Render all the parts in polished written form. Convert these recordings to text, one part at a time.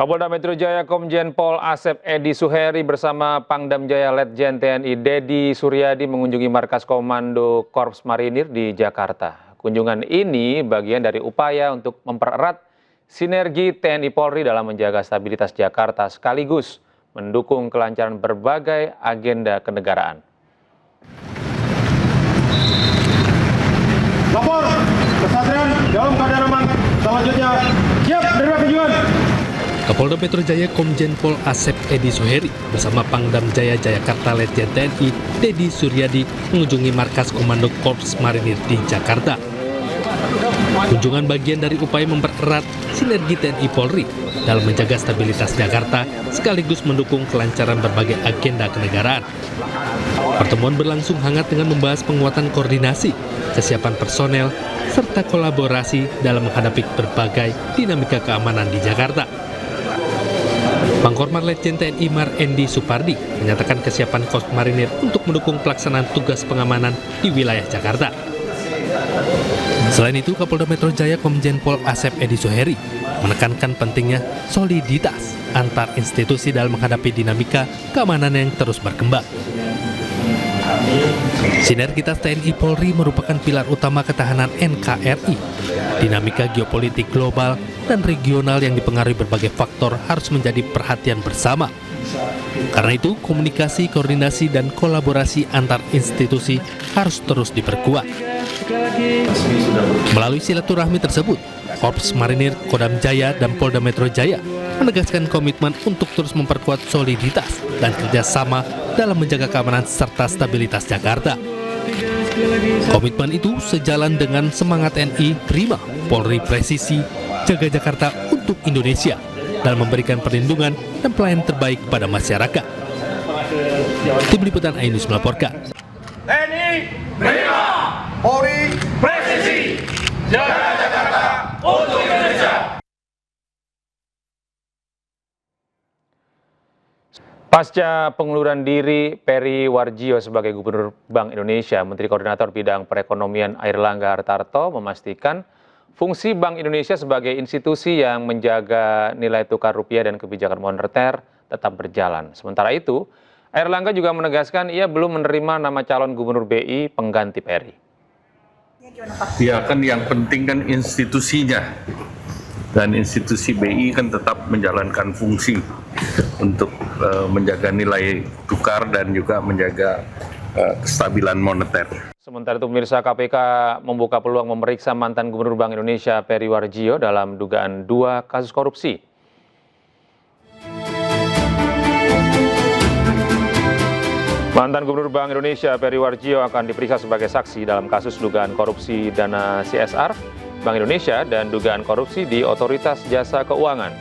Kapolda Metro Jaya Komjen Pol Asep Edi Suheri bersama Pangdam Jaya Letjen TNI Dedi Suryadi mengunjungi markas Komando Korps Marinir di Jakarta. Kunjungan ini bagian dari upaya untuk mempererat sinergi TNI Polri dalam menjaga stabilitas Jakarta sekaligus mendukung kelancaran berbagai agenda kenegaraan. Lapor, kesadaran dalam keadaan aman. Selanjutnya, siap menerima kunjungan. Kapolda Metro Jaya Komjen Pol Asep Edi Suheri bersama Pangdam Jaya Jakarta Letjen TNI Dedi Suryadi mengunjungi markas Komando Korps Marinir di Jakarta. Kunjungan bagian dari upaya mempererat sinergi TNI Polri dalam menjaga stabilitas Jakarta sekaligus mendukung kelancaran berbagai agenda kenegaraan. Pertemuan berlangsung hangat dengan membahas penguatan koordinasi, kesiapan personel, serta kolaborasi dalam menghadapi berbagai dinamika keamanan di Jakarta. Pangkormar Letjen TNI Mar Endi Supardi menyatakan kesiapan Korps Marinir untuk mendukung pelaksanaan tugas pengamanan di wilayah Jakarta. Selain itu, Kapolda Metro Jaya Komjen Pol Asep Edi Suheri menekankan pentingnya soliditas antar institusi dalam menghadapi dinamika keamanan yang terus berkembang. Sinergitas TNI Polri merupakan pilar utama ketahanan NKRI. Dinamika geopolitik global dan regional yang dipengaruhi berbagai faktor harus menjadi perhatian bersama. Karena itu, komunikasi, koordinasi, dan kolaborasi antar institusi harus terus diperkuat. Melalui silaturahmi tersebut, Korps Marinir, Kodam Jaya, dan Polda Metro Jaya menegaskan komitmen untuk terus memperkuat soliditas dan kerjasama dalam menjaga keamanan serta stabilitas Jakarta. Komitmen itu sejalan dengan semangat TNI Prima, Polri Presisi, Jaga Jakarta untuk Indonesia dalam memberikan perlindungan dan pelayanan terbaik pada masyarakat. Tim Liputan Ainus melaporkan. TNI Prima, Polri Presisi, Jaga Jakarta untuk Indonesia. Pasca pengunduran diri Peri Warjio sebagai Gubernur Bank Indonesia, Menteri Koordinator Bidang Perekonomian Airlangga Hartarto memastikan fungsi Bank Indonesia sebagai institusi yang menjaga nilai tukar rupiah dan kebijakan moneter tetap berjalan. Sementara itu, Airlangga juga menegaskan ia belum menerima nama calon Gubernur BI pengganti Peri. Ya kan yang penting kan institusinya. Dan institusi BI kan tetap menjalankan fungsi untuk menjaga nilai tukar dan juga menjaga kestabilan moneter. Sementara itu pemirsa, KPK membuka peluang memeriksa mantan Gubernur Bank Indonesia Peri Warjio dalam dugaan 2 kasus korupsi. Mantan Gubernur Bank Indonesia Peri Warjio akan diperiksa sebagai saksi dalam kasus dugaan korupsi dana CSR Bank Indonesia dan dugaan korupsi di Otoritas Jasa Keuangan.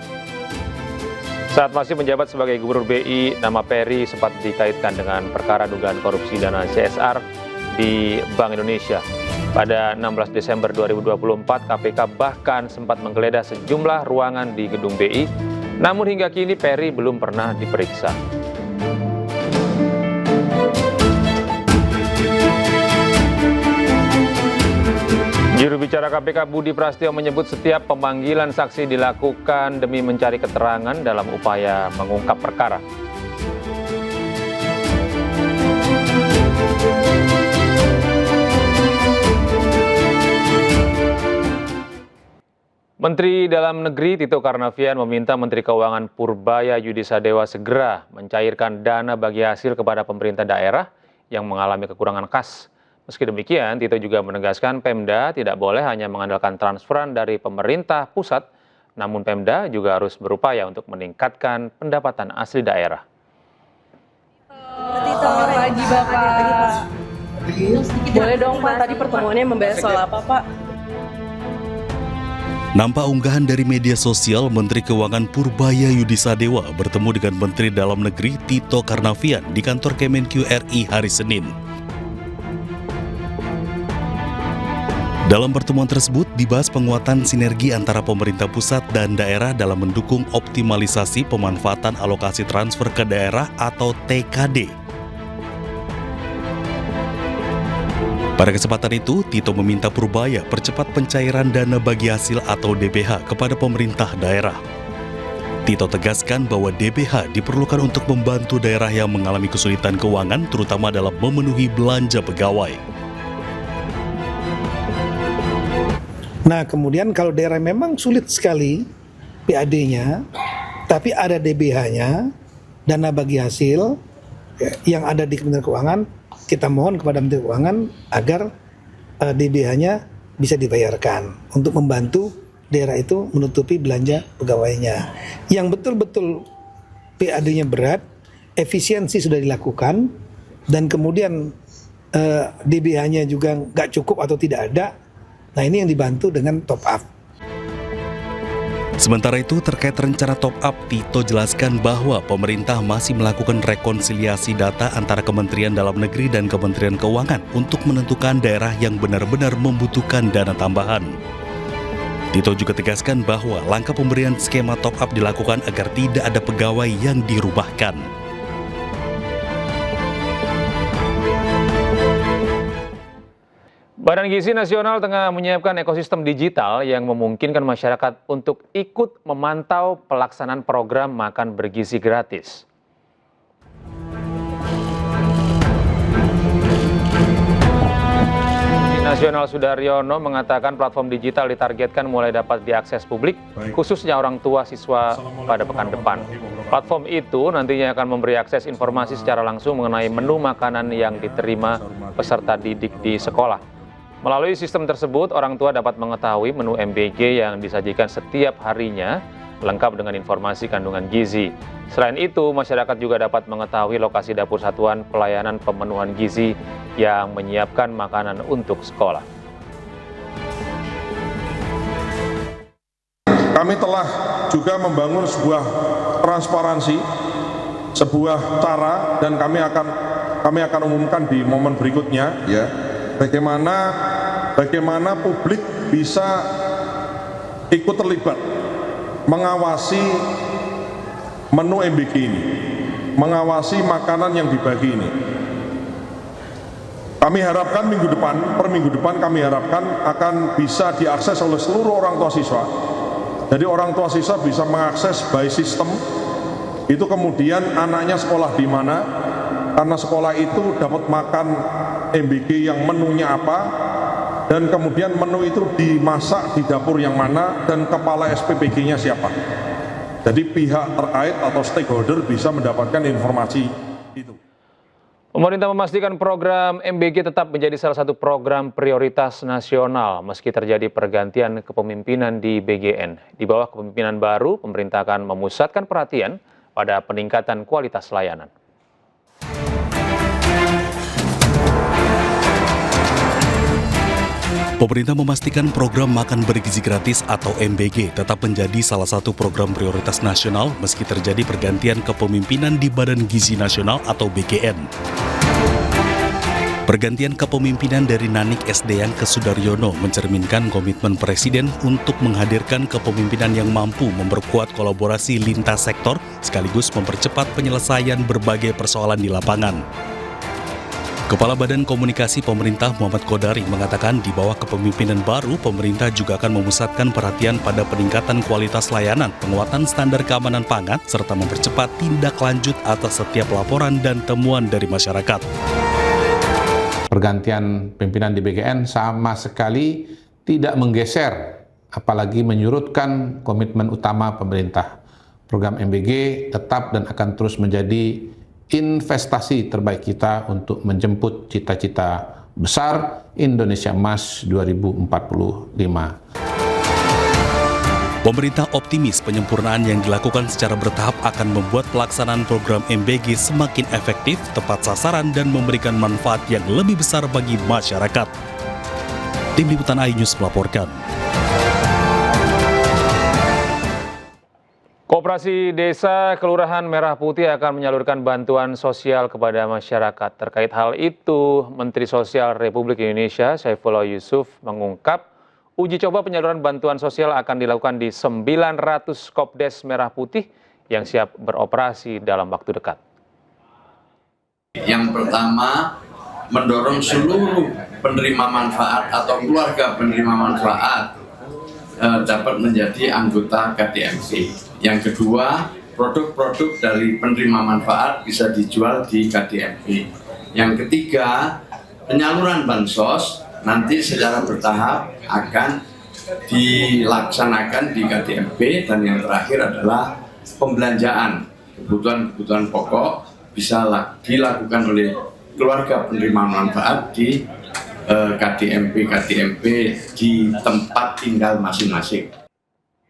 Saat masih menjabat sebagai Gubernur BI, nama Peri sempat dikaitkan dengan perkara dugaan korupsi dana CSR di Bank Indonesia. Pada 16 Desember 2024, KPK bahkan sempat menggeledah sejumlah ruangan di gedung BI, namun hingga kini Peri belum pernah diperiksa. Juru bicara KPK Budi Prasetyo menyebut setiap pemanggilan saksi dilakukan demi mencari keterangan dalam upaya mengungkap perkara. Menteri Dalam Negeri Tito Karnavian meminta Menteri Keuangan Purbaya Yudisadewa segera mencairkan dana bagi hasil kepada pemerintah daerah yang mengalami kekurangan kas. Meski demikian, Tito juga menegaskan Pemda tidak boleh hanya mengandalkan transferan dari pemerintah pusat, namun Pemda juga harus berupaya untuk meningkatkan pendapatan asli daerah. Tito, pagi Bapak. Boleh dong Pak, tadi pertemuannya membahas soal apa Pak? Nampak unggahan dari media sosial Menteri Keuangan Purbaya Yudisadewa bertemu dengan Menteri Dalam Negeri Tito Karnavian di kantor Kemenq RI hari Senin. Dalam pertemuan tersebut dibahas penguatan sinergi antara pemerintah pusat dan daerah dalam mendukung optimalisasi pemanfaatan alokasi transfer ke daerah atau TKD. Pada kesempatan itu, Tito meminta Purbaya percepat pencairan dana bagi hasil atau DBH kepada pemerintah daerah. Tito tegaskan bahwa DBH diperlukan untuk membantu daerah yang mengalami kesulitan keuangan, terutama dalam memenuhi belanja pegawai. Nah, kemudian kalau daerah memang sulit sekali PAD-nya, tapi ada DBH-nya, dana bagi hasil yang ada di Kementerian Keuangan, kita mohon kepada Menteri Keuangan agar DBH-nya bisa dibayarkan untuk membantu daerah itu menutupi belanja pegawainya. Yang betul-betul PAD-nya berat, efisiensi sudah dilakukan, dan kemudian DBH-nya juga nggak cukup atau tidak ada. Nah, ini yang dibantu dengan top up. Sementara itu, terkait rencana top up, Tito jelaskan bahwa pemerintah masih melakukan rekonsiliasi data antara Kementerian Dalam Negeri dan Kementerian Keuangan untuk menentukan daerah yang benar-benar membutuhkan dana tambahan. Tito juga tegaskan bahwa langkah pemberian skema top up dilakukan agar tidak ada pegawai yang dirumahkan. Badan Gizi Nasional tengah menyiapkan ekosistem digital yang memungkinkan masyarakat untuk ikut memantau pelaksanaan program makan bergizi gratis. Nasional Sudaryono mengatakan platform digital ditargetkan mulai dapat diakses publik, khususnya orang tua siswa pada pekan depan. Platform itu nantinya akan memberi akses informasi secara langsung mengenai menu makanan yang diterima peserta didik di sekolah. Melalui sistem tersebut, orang tua dapat mengetahui menu MBG yang disajikan setiap harinya, lengkap dengan informasi kandungan gizi. Selain itu, masyarakat juga dapat mengetahui lokasi dapur satuan pelayanan pemenuhan gizi yang menyiapkan makanan untuk sekolah. Kami telah juga membangun sebuah transparansi, sebuah cara, dan kami akan umumkan di momen berikutnya, ya. Bagaimana publik bisa ikut terlibat mengawasi menu MBG ini, mengawasi makanan yang dibagi ini. Kami harapkan per minggu depan kami harapkan akan bisa diakses oleh seluruh orang tua siswa. Jadi orang tua siswa bisa mengakses by system, itu kemudian anaknya sekolah di mana, karena sekolah itu dapat makan MBG yang menunya apa, dan kemudian menu itu dimasak di dapur yang mana, dan kepala SPPG-nya siapa. Jadi pihak terkait atau stakeholder bisa mendapatkan informasi itu. Pemerintah memastikan program MBG tetap menjadi salah satu program prioritas nasional meski terjadi pergantian kepemimpinan di BGN. Di bawah kepemimpinan baru, pemerintah akan memusatkan perhatian pada peningkatan kualitas layanan. Pemerintah memastikan program makan bergizi gratis atau MBG tetap menjadi salah satu program prioritas nasional meski terjadi pergantian kepemimpinan di Badan Gizi Nasional atau BGN. Pergantian kepemimpinan dari Nanik Sdeyan ke Sudaryono mencerminkan komitmen Presiden untuk menghadirkan kepemimpinan yang mampu memperkuat kolaborasi lintas sektor sekaligus mempercepat penyelesaian berbagai persoalan di lapangan. Kepala Badan Komunikasi Pemerintah Muhammad Kodari mengatakan di bawah kepemimpinan baru, pemerintah juga akan memusatkan perhatian pada peningkatan kualitas layanan, penguatan standar keamanan pangan, serta mempercepat tindak lanjut atas setiap laporan dan temuan dari masyarakat. Pergantian pimpinan di BGN sama sekali tidak menggeser, apalagi menyurutkan komitmen utama pemerintah. Program MBG tetap dan akan terus menjadi investasi terbaik kita untuk menjemput cita-cita besar Indonesia Emas 2045. Pemerintah optimis penyempurnaan yang dilakukan secara bertahap akan membuat pelaksanaan program MBG semakin efektif, tepat sasaran, dan memberikan manfaat yang lebih besar bagi masyarakat. Tim Liputan iNews melaporkan. Koperasi Desa Kelurahan Merah Putih akan menyalurkan bantuan sosial kepada masyarakat. Terkait hal itu, Menteri Sosial Republik Indonesia Saifullah Yusuf mengungkap uji coba penyaluran bantuan sosial akan dilakukan di 900 Kopdes Merah Putih yang siap beroperasi dalam waktu dekat. Yang pertama, mendorong seluruh penerima manfaat atau keluarga penerima manfaat dapat menjadi anggota KTMC. Yang kedua, produk-produk dari penerima manfaat bisa dijual di KDMP. Yang ketiga, penyaluran bansos nanti secara bertahap akan dilaksanakan di KDMP. Dan yang terakhir adalah pembelanjaan kebutuhan-kebutuhan pokok bisa dilakukan oleh keluarga penerima manfaat di KDMP di tempat tinggal masing-masing.